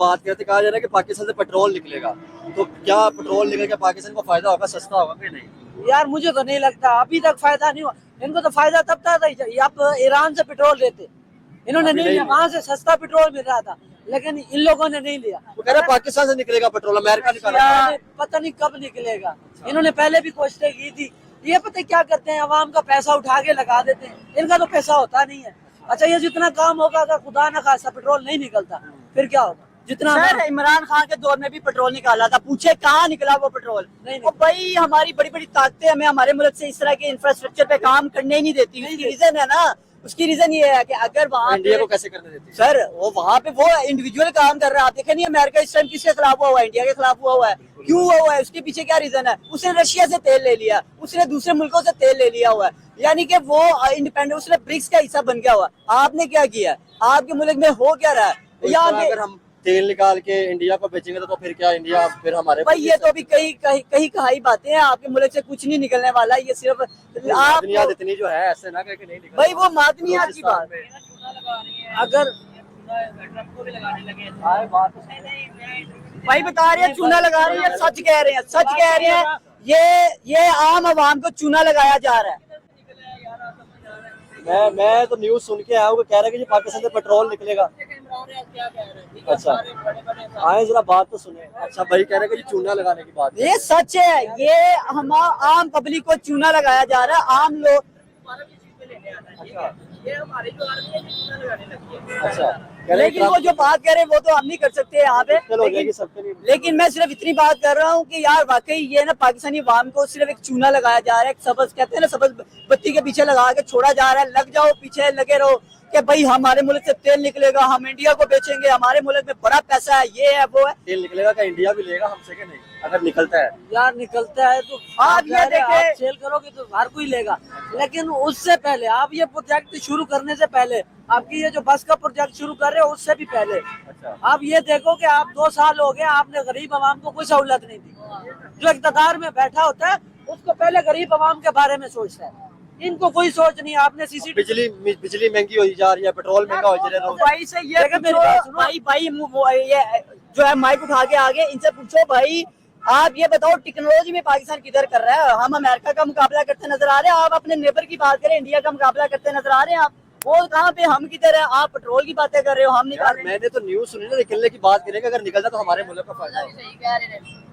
बात करते, कहा जा रहा है कि पाकिस्तान से पेट्रोल निकलेगा, तो क्या पेट्रोल निकल के पाकिस्तान को फायदा होगा, सस्ता होगा कि नहीं? यार मुझे तो नहीं लगता, अभी तक फायदा नहीं हुआ। इनको तो फायदा तब था आप ईरान से पेट्रोल लेते, इन्होंने नहीं लिया, वहाँ से सस्ता पेट्रोल मिल रहा था, लेकिन इन लोगों ने नहीं लिया। वो कह रहे हैं पाकिस्तान से निकलेगा पेट्रोल, अमेरिका निकाला। पता नहीं कब निकलेगा। इन्होंने पहले भी कोशिशें की थी। ये पता क्या करते हैं, अवाम का पैसा उठा के लगा देते हैं, इनका तो पैसा होता नहीं है। अच्छा, ये जितना काम होगा, अगर खुदा न खासा पेट्रोल नहीं निकलता फिर क्या होगा? जितना सर इमरान खान के दौर में भी पेट्रोल निकाला था, पूछे कहाँ निकला वो पेट्रोल? नहीं और भाई हमारी बड़ी बड़ी ताकतें हमें हमारे मुल्क से इस तरह के इंफ्रास्ट्रक्चर पे काम करने ही नहीं देती। उसकी रीजन है ना, उसकी रीजन ये है कि अगर वहाँ इंडिया को कैसे करने देती है? सर वो वहाँ पे वो इंडिविजुअल काम कर रहा है। आप देखे नहीं अमेरिका इस टाइम किसके खिलाफ हुआ हुआ है? इंडिया के खिलाफ हुआ है। क्यों हुआ है? उसके पीछे क्या रीजन है? उसने रशिया से तेल ले लिया, उसने दूसरे मुल्कों से तेल ले लिया हुआ है, यानी कि वो इंडिपेंडेंट, उसने ब्रिक्स का हिस्सा बन गया हुआ। आपने क्या किया? आपके मुल्क में हो क्या रहा है? तो यहाँ अगर हम तेल निकाल के इंडिया को बेचेंगे तो फिर क्या इंडिया फिर हमारे भाई ये तो अभी कहीं कहीं बातें हैं। आपके मुल्क से कुछ नहीं निकलने वाला, ये सिर्फ आप इतनी जो है ऐसे ना कि नहीं निकल। भाई वो मादनियात की बात। अगर भाई बता रहे हैं चूना लगा रहे हैं, सच कह रहे हैं, सच कह रहे हैं। ये आम आवाम को चूना लगाया जा रहा है। मैं तो न्यूज सुन के आया हूँ, कह रहा है कि पाकिस्तान से पेट्रोल निकलेगा। अच्छा आए जरा बात तो सुने। अच्छा भाई कह रहे हैं कि चूना लगाने की बात है। ये सच है, ये हम आम पब्लिक को चूना लगाया जा रहा है। आम लोग अच्छा लेकिन वो जो बात कह रहे हैं वो तो हम नहीं कर सकते यहाँ पे। लेकिन मैं सिर्फ इतनी बात कर रहा हूँ कि यार वाकई ये ना पाकिस्तानी अवाम को सिर्फ एक चूना लगाया जा रहा है, एक सबज कहते हैं ना, सबज बत्ती के पीछे लगा के छोड़ा जा रहा है। लग जाओ पीछे, लगे रहो कि भाई हमारे मुल्क से तेल निकलेगा, हम इंडिया को बेचेंगे, हमारे मुल्क में बड़ा पैसा है, ये है वो है। तेल निकलेगा क्या इंडिया भी लेगा हमसे कि नहीं? अगर निकलता है यार निकलता है तो आप ये देखें, सेल करोगे तो हर कोई लेगा, लेकिन उससे पहले आप ये प्रोजेक्ट शुरू करने से पहले, आपकी ये जो बस का प्रोजेक्ट शुरू कर रहे हो उससे भी पहले आप ये देखो कि आप 2 साल हो गए, आपने गरीब आवाम को कोई सहूलत नहीं दी। जो इक़्तिदार में बैठा होता है उसको पहले गरीब आवाम के बारे में सोचता है, इनको कोई सोच नहीं। आपने बिजली महंगी हो जा रही है, पेट्रोल महंगा हो जा रहा है। भाई से ये पूछो, भाई ये जो है माइक उठा के आगे इनसे पूछो, भाई आप ये बताओ टेक्नोलॉजी में पाकिस्तान किधर कर रहा है? हम अमेरिका का मुकाबला करते नजर आ रहे हैं, आप अपने नेबर की बात करें, इंडिया का मुकाबला करते नजर आ रहे हैं। आप वो कहाँ पे, हम किधर है? आप पेट्रोल की बातें कर रहे हो, हम निकाल रहे हैं। मैंने तो न्यूज सुनी ना, निकलने की बात करेंगे, अगर निकलता तो हमारे मुल्क का फायदा है।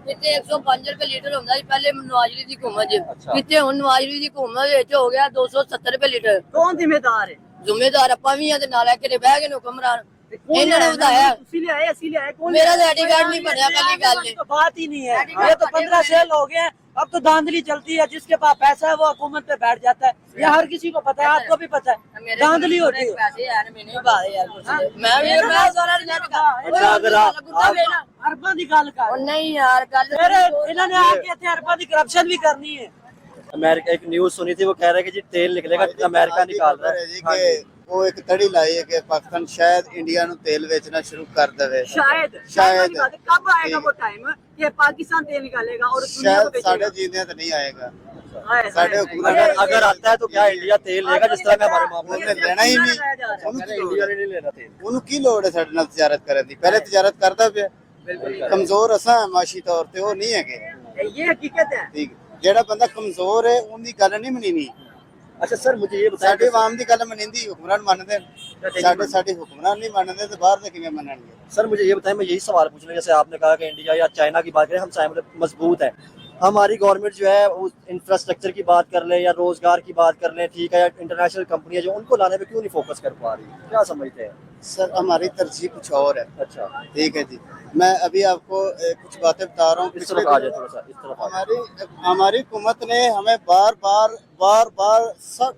105 रुपए लीटर होता है पहले नवाज शरीफ की हुकूमत च। अच्छा। कितने हुन नवाज शरीफ की हुकूमत विच हो गया 270 रुपए लीटर। कौन जिम्मेदार है? जिम्मेदार ਆਪਾਂ ਵੀ ਆ ਤੇ ਨਾਲੇ ਕਿਤੇ ਬਹਿ ਕੇ ਹੁਕਮਰਾਨ ਇਹਨਾਂ ਨੇ ਵਧਾਇਆ। मेरा तो आईडी कार्ड नहीं बनया, पहली गल तो बात ही नहीं है। ये तो 15 सेल हो गए, अब तो धांधली चलती है, जिसके पास पैसा है वो हुकूमत पे बैठ जाता है। ये हर किसी को पता है, आपको भी पता है, धांधली होती है। पैसे यार मैंने भी बात यार मैं सारा रिजल्ट का अरबा दी गल कर और नहीं यार गल इन्होंने आके इतने अरबा दी करप्शन भी करनी है। अमेरिका एक न्यूज सुनी थी, वो कह रहे हैं कि जी तेल निकलेगा, अमेरिका निकाल रहा है। वो एक तड़ी लाई है कि पाकिस्तान शायद इंडिया नु तेल बेचना शुरू कर देवे। शायद कब आएगा वो टाइम कि पाकिस्तान तेल निकालेगा और दुनिया को शायद साढ़े बेचेगा? जीने तो नहीं आएगा। साढ़े अगर आता है तो क्या इंडिया तेल लेगा, जिस तरह में हमारे मामले उन्हें लेना ही नहीं, इंडिया ने नहीं लेना तेल। उन्हें की लोड़ है साढ़े नाल तिजारत करने दी? पहले तिजारत करता पे कमजोर असा है माशी तौर पे, वो नहीं है के ये हकीकत है। ठीक जेड़ा बंदा कमजोर है उनकी गल नहीं मनीनी। अच्छा सर मुझे ये बताइए, साडे आवाम दी गल मनींदी हुक्मरान मनदे, साडे हुक्मरान नहीं मनदे तो बाहर दे किवें मनणगे? सर मुझे ये बताएं, मैं यही सवाल पूछना, जैसे आपने कहा कि इंडिया या चाइना की बात करें, हम चाइना मजबूत है, हमारी गवर्नमेंट जो है वो इंफ्रास्ट्रक्चर की बात कर ले या रोजगार की बात कर ले, ठीक है, या इंटरनेशनल कंपनियां जो उनको लाने पे क्यों नहीं फोकस कर पा रही, क्या समझते हैं? सर हमारी तरजीह कुछ और है। अच्छा ठीक है जी, मैं अभी आपको कुछ बातें बता रहा हूँ। इस तरफ आ जाए थोड़ा सा, इस तरफ आ जाए। हमारी हुकूमत ने हमें बार बार सब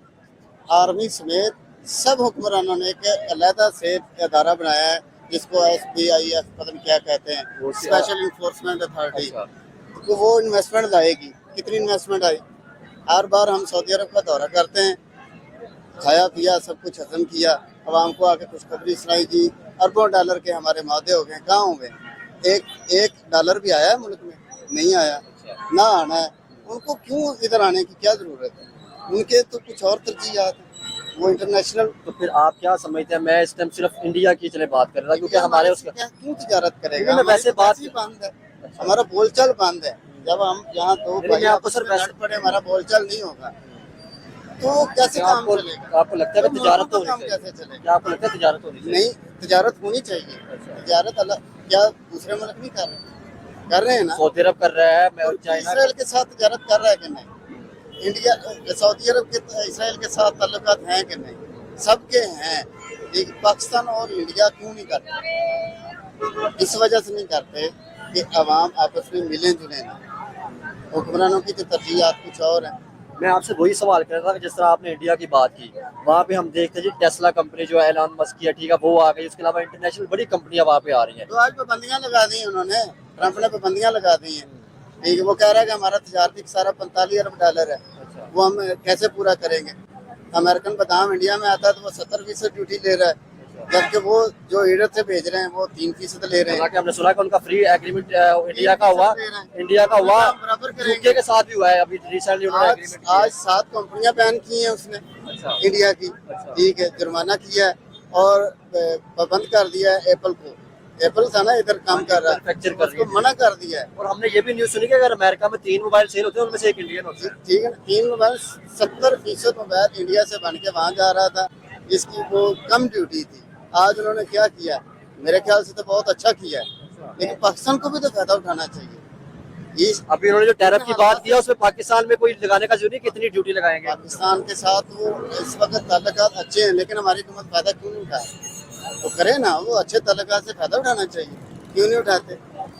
आर्मी समेत सब हुक्मरानों ने एक अलहदा से अदारा बनाया है जिसको SBIF पता नहीं क्या कहते हैं, स्पेशल इन्फोर्समेंट अथॉरिटी। तो वो इन्वेस्टमेंट लाएगी। कितनी इन्वेस्टमेंट आई? हर बार हम सऊदी अरब का दौरा करते हैं, खाया पिया सब कुछ हजम किया, आवाम को आके खुशखबरी सुनाई की, अरबों डॉलर के हमारे मादे हो गए। कहाँ हो गए? एक डॉलर भी आया है मुल्क में? नहीं आया, ना आना है। उनको क्यों इधर आने की क्या जरूरत है? उनके तो कुछ और तरजीहात हैं। वो इंटरनेशनल। तो फिर आप क्या समझते हैं? मैं इस टाइम सिर्फ इंडिया की चले बात कर रहा था क्योंकि हमारे उसका क्यों तजारत करेगा? नहीं, मैं वैसे बात ही बंद है, हमारा बोलचाल बंद है। जब हम यहाँ दो नहीं, भाई मैं आपको आपस सर में वैसे- लड़ पड़े, हमारा बोलचाल नहीं होगा तो कैसे काम चलेगा? आपको लगता है कि तो तजारत मुल्कों तो का होनी काम चाहिए? कैसे चलेगा? क्या आपको लगता है तजारत होनी चाहिए? नहीं, तजारत होनी चाहिए। तजारत अलग, क्या दूसरे मुल्क नहीं कर रहे हैं ना? सऊदी अरब कर रहा है, मैं और तुर्की चाइना इसराइल के साथ तजारत कर रहा है कि नहीं? इंडिया सऊदी अरब के इसराइल के साथ ताल्लुकात हैं कि नहीं? सबके हैं। लेकिन पाकिस्तान और इंडिया क्यों नहीं करते? इस वजह से नहीं करते कि अवाम आपस में मिले जुले ना। हुक्मरानों की तो तरजीहात कुछ और है। मैं आपसे वही सवाल कर रहा था कि जिस तरह आपने इंडिया की बात की, वहाँ पे हम देखते हैं जी टेस्ला कंपनी जो है एलन मस्क की है, ठीक है, वो आ गई। उसके अलावा इंटरनेशनल बड़ी कंपनियां वहाँ पे आ रही हैं। तो आज पाबंदियां लगा दी हैं उन्होंने, ट्रंप ने पाबंदियां लगा दी हैं। ठीक है, वो कह रहा है कि हमारा तजारती सारा 45 अरब डॉलर है, वो हम कैसे पूरा करेंगे? अमेरिकन बादाम इंडिया में आता है तो वो 70% ड्यूटी ले रहा है, जबकि वो जो ईरान से भेज रहे हैं वो 3% ले रहे हैं। हालांकि हमने सुना कि उनका फ्री एग्रीमेंट इंडिया का हुआ बराबर करेंगे। यूके के साथ भी हुआ है अभी रिसेंटली उन्होंने आज एग्रीमेंट किया है। आज 7 कंपनियां बैन की हैं उसने, अच्छा। इंडिया की। ठीक है, जुर्माना किया है और पाबंद कर दिया है एप्पल को। एप्पल था ना इधर काम कर रहा है, मैन्युफैक्चर कर रही है। उसको मना कर दिया है। और हमने ये भी न्यूज सुनी कि अगर अमेरिका में 3 मोबाइल सेल होते हैं उनमें से एक इंडियन होता है। ठीक है ना, 3 मोबाइल 70% मोबाइल इंडिया से बन के वहाँ जा रहा था, जिसकी वो कम ड्यूटी थी। आज उन्होंने क्या किया? मेरे ख्याल से तो बहुत अच्छा किया है, लेकिन पाकिस्तान को भी तो फायदा उठाना चाहिए। इस अभी उन्होंने जो टैरिफ की बात किया उसमें पाकिस्तान में कोई लगाने का जरूरी कितनी ड्यूटी लगाएंगे? पाकिस्तान के साथ वो इस वक्त ताल्लुकात अच्छे हैं, लेकिन हमारी हुकूमत फायदा क्यों नहीं उठा? तो करे ना, वो अच्छे ताल्लुकात से फायदा उठाना चाहिए, क्यों नहीं उठाते?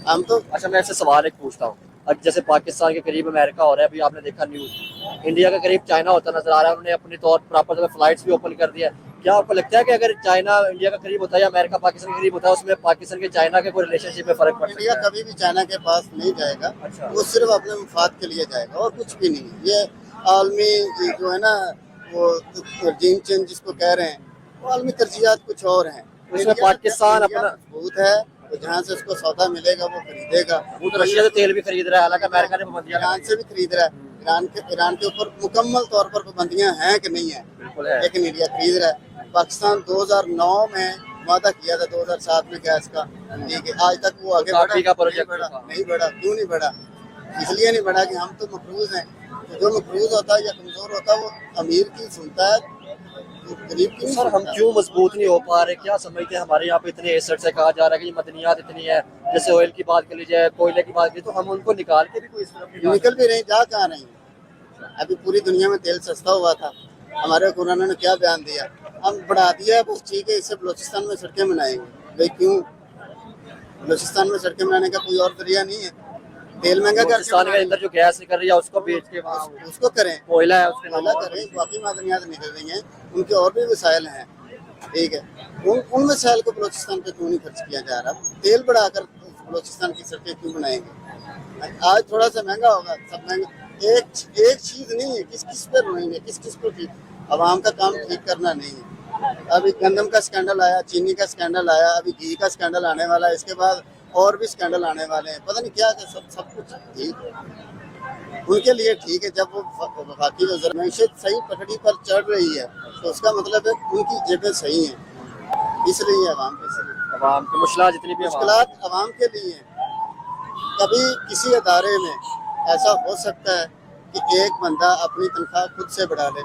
हम तो अच्छा, मैं ऐसे सवाल एक पूछता हूँ। अब जैसे पाकिस्तान के करीब अमेरिका हो रहा है, अभी आपने देखा न्यूज, इंडिया के करीब चाइना होता नजर आ रहा है। उन्होंने अपने तौर प्रॉपर जगह फ्लाइट्स भी ओपन कर दिया है। क्या आपको लगता है कि अगर चाइना इंडिया का करीब होता है या अमेरिका पाकिस्तान के करीब होता है, उसमें पाकिस्तान के चाइना के कोई रिलेशनशिप में फर्क पड़ इंडिया सकता है? कभी भी चाइना के पास नहीं जाएगा। अच्छा। वो सिर्फ अपने मुफाद के लिए जाएगा और कुछ भी नहीं। ये आलमी जो है ना, वो रजीम चेंज जिसको कह रहे हैं, वो आलमी तरजीहात कुछ और हैं। उसमें पाकिस्तान अपना मजबूत है, तो जहाँ से उसको सौदा मिलेगा वो खरीदेगा। वो तो रशिया से तेल भी खरीद रहा है, हालांकि अमेरिका ने पाबंदियां ईरान से भी खरीद रहा है। ईरान के ऊपर मुकम्मल तौर पर पाबंदियां हैं कि नहीं है, बिल्कुल है। लेकिन इंडिया खरीद रहा है। पाकिस्तान 2009 में वादा किया था, 2007 में गैस का। ठीक है, आज तक वो आगे काफी का प्रोजेक्ट नहीं बढ़ा। क्यों नहीं बढ़ा? इसलिए नहीं बढ़ा कि हम तो मफरूज हैं। तो जो मफरूज होता है या कमजोर होता है वो अमीर की सुनता है, तो गरीब की नहीं सर हम सुनता। क्यों मजबूत नहीं हो पा रहे? क्या समझते हैं हमारे यहाँ पे इतने एसेट्स है, कहा जा रहा है कि ये मदनियात इतनी है, जैसे ऑयल की बात कर लीजिए, कोयले की बात की, तो हम उनको निकाल के भी कोई इस तरफ नहीं जा निकल भी नहीं, जा कहाँ रही है? अभी पूरी दुनिया में तेल सस्ता हुआ था, हमारे हुक्मरानों ने क्या बयान दिया? हम बढ़ा दिया है, बस ठीक है, इससे बलोचिस्तान में सड़कें बनाएंगे। भाई क्यों? बलोचिस्तान में सड़कें बनाने का कोई और जरिया नहीं है। तेल महंगा पाकिस्तान के करके अंदर जो गैस निकल रही है उसको बेच के वहाँ उसको करें, कोयला है उसके कोयला अलावा करें। बाकी मादनियात निकल रही हैं, उनके और भी वसाइल हैं। ठीक है, उन वसाइल को बलोचिस्तान पे क्यों नहीं खर्च किया जा रहा? तेल बढ़ाकर बलोचिस्तान की सड़कें क्यों बनाएंगे? आज थोड़ा सा महंगा होगा, सब महंगा। एक चीज नहीं है, किस किस पर रोएंगे, किस किस पर ठीक? अवाम का काम ठीक करना नहीं है। अभी गंदम का स्कैंडल आया, चीनी का स्कैंडल आया, अभी घी का स्कैंडल आने वाला है, इसके बाद और भी स्कैंडल आने वाले हैं। पता नहीं क्या सब कुछ ठीक उनके लिए ठीक है। जब वो वफाकी वज़ीर मैशत सही पटड़ी पर चढ़ रही है तो उसका मतलब है उनकी जेबें सही हैं, इसलिए अवाम के सही। अवाम की मुश्किलात जितनी भी मुश्किलात अवाम के लिए हैं। कभी किसी अदारे में ऐसा हो सकता है कि एक बंदा अपनी तनख्वाह खुद से बढ़ा ले,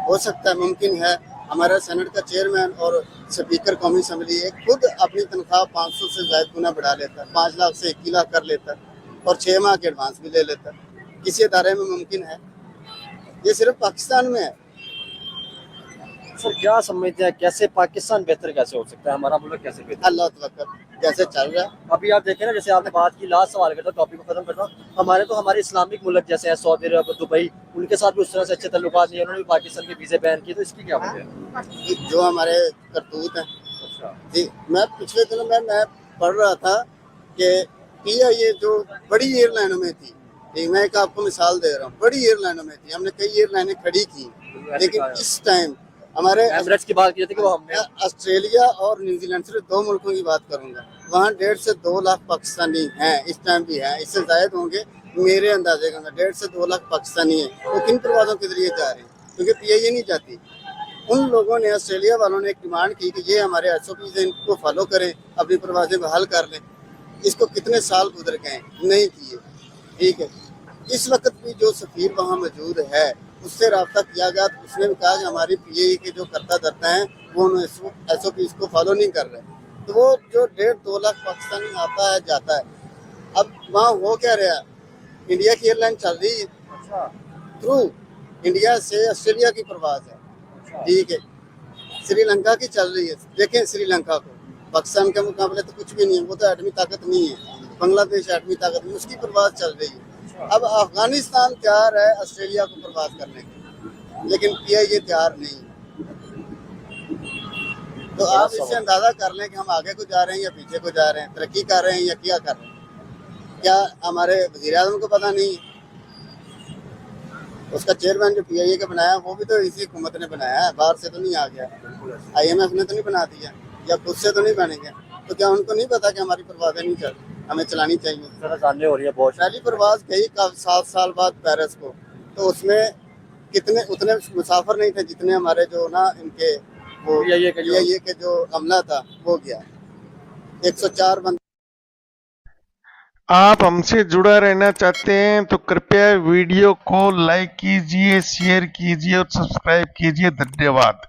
हो सकता है, मुमकिन है। हमारा सेनेट का चेयरमैन और स्पीकर कौमी असम्बली खुद अपनी तनख्वाह 500 से ज़्यादा गुना बढ़ा लेता है, 5 लाख से 1 लाख कर लेता है और 6 माह के एडवांस भी ले लेता है। किसी अदारे में मुमकिन है? ये सिर्फ पाकिस्तान में है। सर क्या समझते हैं कैसे पाकिस्तान बेहतर कैसे हो सकता है, हमारा मुल्क कैसे बेहतर? अल्लाह तवक्कल जैसे चल रहा है। अभी आप देखें ना, जैसे आपने बात की, लास्ट सवाल करता हूँ, टॉपिक को खत्म करता हूँ। हमारे इस्लामिक मुल्क जैसे हैं सऊदी अरब, दुबई, उनके साथ भी उस तरह से अच्छे तल्लुकात नहीं है, उन्होंने भी पाकिस्तान के वीज़े बैन किए, तो इसकी क्या वजह है? जो हमारे करतूत हैं। अच्छा। जी, मैं पिछले दिनों में मैं पढ़ रहा था कि PIA जो बड़ी एयरलाइनों में थी, ठीक, मैं एक आपको मिसाल दे रहा हूँ, बड़ी एयरलाइनों में थी, हमने कई एयरलाइनें खड़ी की, लेकिन इस टाइम हमारे एमिरेट्स की बात की जाती है कि वो हमने ऑस्ट्रेलिया और न्यूजीलैंड, सिर्फ 2 मुल्कों की बात करूंगा, वहाँ 1.5 से 2 लाख पाकिस्तानी हैं, इस टाइम भी हैं, इससे ज़ायद होंगे मेरे अंदाजे का। 1.5 से 2 लाख पाकिस्तानी हैं। वो किन परवाज़ों के जरिए जा रहे हैं? क्योंकि PIA नहीं जाती, उन लोगों ने, ऑस्ट्रेलिया वालों ने एक डिमांड की कि ये हमारे SOPs हैं, इनको फॉलो करें, अपनी परवाजें बहाल कर लें। इसको कितने साल गुजर गए, नहीं किए। ठीक है, इस वक्त भी जो सफीर वहाँ मौजूद है उससे रब्ता किया गया तो उसने भी कहा कि हमारी PAE के जो करता धरता हैं वो SOPs को फॉलो नहीं कर रहे। तो वो जो 1.5-2 लाख पाकिस्तानी आता है जाता है, अब वहाँ हो क्या रहा, इंडिया की एयरलाइन चल रही है, थ्रू इंडिया से ऑस्ट्रेलिया की परवाज है। ठीक है, श्रीलंका की चल रही है, देखें श्रीलंका को, पाकिस्तान के मुकाबले तो कुछ भी नहीं है, वो तो एटमी ताकत नहीं है, बांग्लादेश एटमी ताकत नहीं, उसकी परवाज चल रही है। अब अफगानिस्तान तैयार है ऑस्ट्रेलिया को परवाज करने की, लेकिन PIA तैयार नहीं। तो आप इससे अंदाजा कर लें कि हम आगे को जा रहे हैं या पीछे को जा रहे हैं, तरक्की कर रहे हैं या क्या कर रहे हैं। क्या हमारे वज़ीर-ए-आज़म को पता नहीं है? उसका चेयरमैन जो PIA का बनाया वो भी तो इसी हुकूमत ने बनाया है, बाहर से तो नहीं आ गया, IMF ने तो नहीं बना दिया, या खुद से तो नहीं बनेंगे। तो क्या उनको नहीं पता कि हमारी परवाजें नहीं चल, हमें चलानी चाहिए? जानने हो रही है बहुत। पहली परवाज गई 7 साल बाद पेरिस को, तो उसमें कितने उतने मुसाफिर नहीं थे जितने हमारे जो ना इनके वो PIA के जो अमला था वो गया। 104 बंद। आप हमसे जुड़ा रहना चाहते हैं तो कृपया वीडियो को लाइक कीजिए, शेयर कीजिए और सब्सक्राइब कीजिए। धन्यवाद।